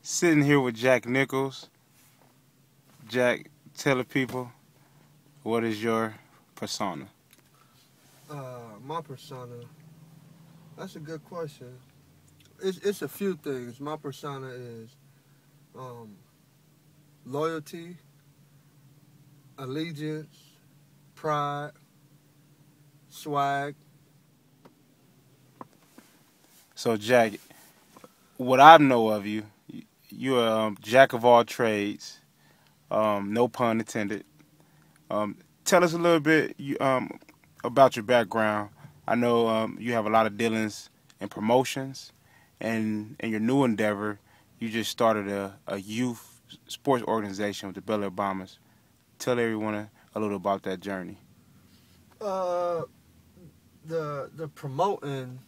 Sitting here with Jack Nichols. Jack, tell the people, what is your persona? My persona, that's a good question. It's a few things. My persona is loyalty, allegiance, pride, swag. So, Jack, what I know of you, you're a jack of all trades, no pun intended. Tell us a little bit about your background. I know you have a lot of dealings in promotions, and in your new endeavor, you just started a youth sports organization with the Bellaire Bombers. Tell everyone a little about that journey. Uh, the promoting,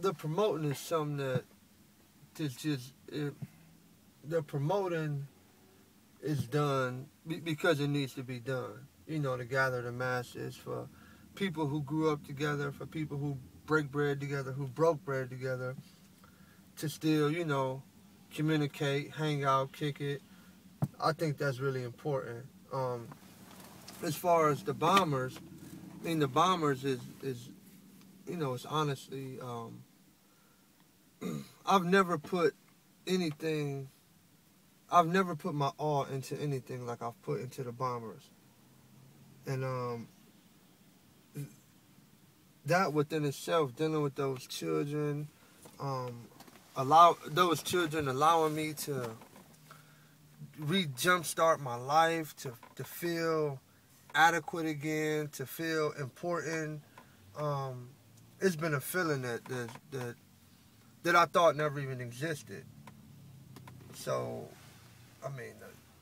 is something that the promoting is done because it needs to be done. You know, to gather the masses for people who grew up together, for people who break bread together, who broke bread together, to still, communicate, hang out, kick it. I think that's really important. As far as the Bombers, the Bombers is it's honestly, I've never put anything, I've never put my all into anything like I've put into the Bombers. And that within itself, dealing with those children, allowing me to jumpstart my life, to feel adequate again, to feel important. It's been a feeling that I thought never even existed. So,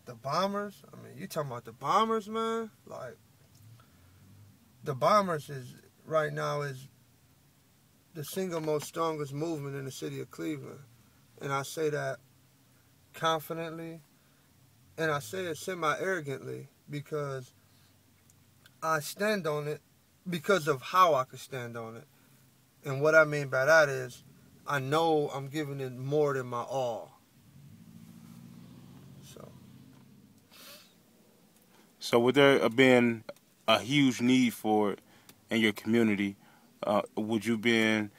the Bombers. You talking about the Bombers, man? Like, the Bombers right now is the single most strongest movement in the city of Cleveland, and I say that confidently, and I say it semi-arrogantly because I stand on it because of how I could stand on it. And what I mean by that is I know I'm giving it more than my all. So, would there have been a huge need for it in your community? Would you been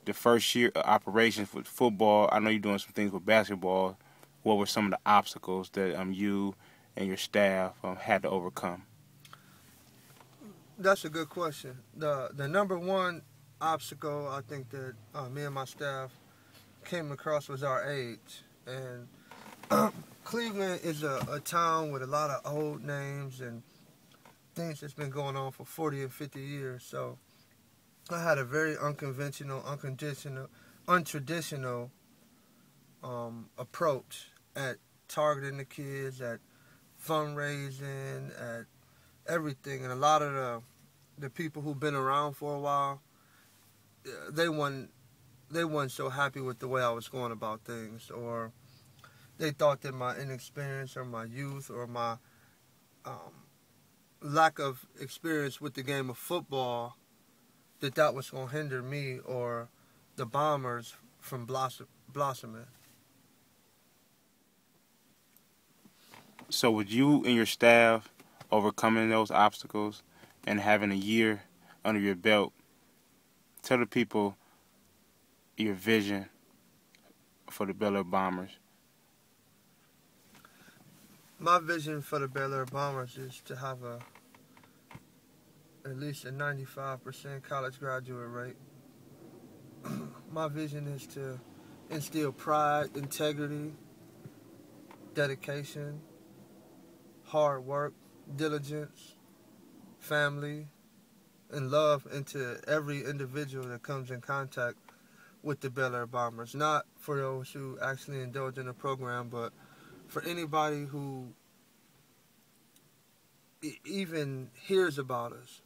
the first year of operations with football? I know you're doing some things with basketball. What were some of the obstacles that you and your staff had to overcome? That's a good question. The number one obstacle I think that me and my staff came across was our age. And Cleveland is a town with a lot of old names and things that's been going on for 40 and 50 years. So I had a very unconventional, untraditional approach at targeting the kids, at fundraising, at everything. And a lot of the people who've been around for a while, they weren't so happy with the way I was going about things, or they thought that my inexperience or my youth or my lack of experience with the game of football, that was going to hinder me or the Bombers from blossoming. So, with you and your staff overcoming those obstacles and having a year under your belt, tell the people your vision for the Bellaire Bombers. My vision for the Bellaire Bombers is to have at least a 95% college graduate rate. My vision is to instill pride, integrity, dedication, hard work, diligence, family, and love into every individual that comes in contact with the Bellaire Bombers. Not for those who actually indulge in the program, but for anybody who even hears about us.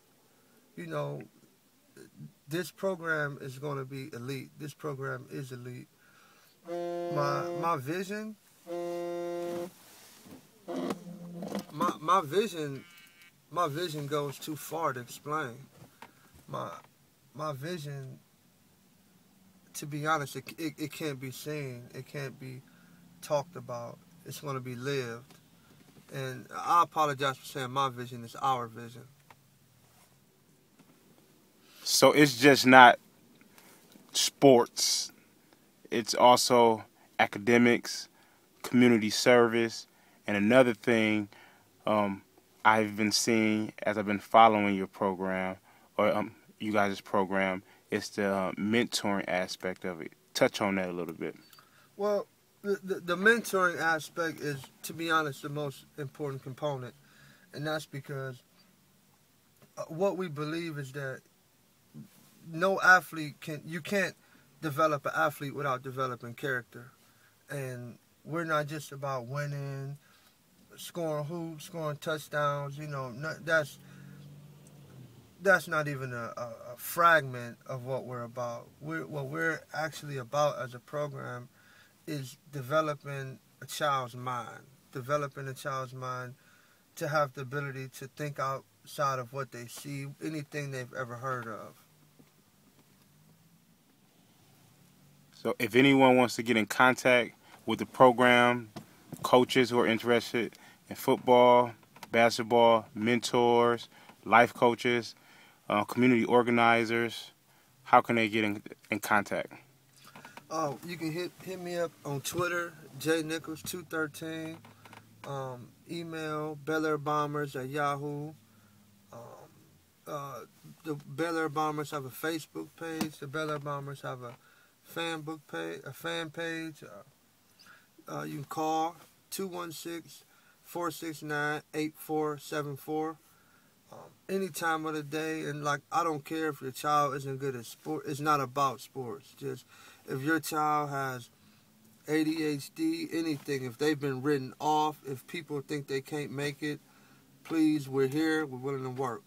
This program is going to be elite. This program is elite. My vision, my vision goes too far to explain. My vision, to be honest, it can't be seen. It can't be talked about. It's going to be lived. And I apologize for saying my vision is our vision. So it's just not sports. It's also academics, community service, and another thing I've been seeing as I've been following your program, or you guys' program, is the mentoring aspect of it. Touch on that a little bit. Well, the mentoring aspect is, to be honest, the most important component. And that's because what we believe is that no athlete you can't develop an athlete without developing character. And we're not just about winning, scoring hoops, scoring touchdowns. That's not even a fragment of what we're about. What we're actually about as a program is developing a child's mind. Developing a child's mind to have the ability to think outside of what they see, anything they've ever heard of. So if anyone wants to get in contact with the program, coaches who are interested in football, basketball, mentors, life coaches, community organizers, how can they get in contact? You can hit me up on Twitter, Jack Nichols 213. Email Bellaire Bombers at Yahoo. The Bellaire Bombers have a Facebook page. The Bellaire Bombers have a fan page. You can call 216-469-8474. Any time of the day, and I don't care if your child isn't good at sport. It's not about sports. Just if your child has ADHD, anything, if they've been written off, if people think they can't make it, please, we're here. We're willing to work.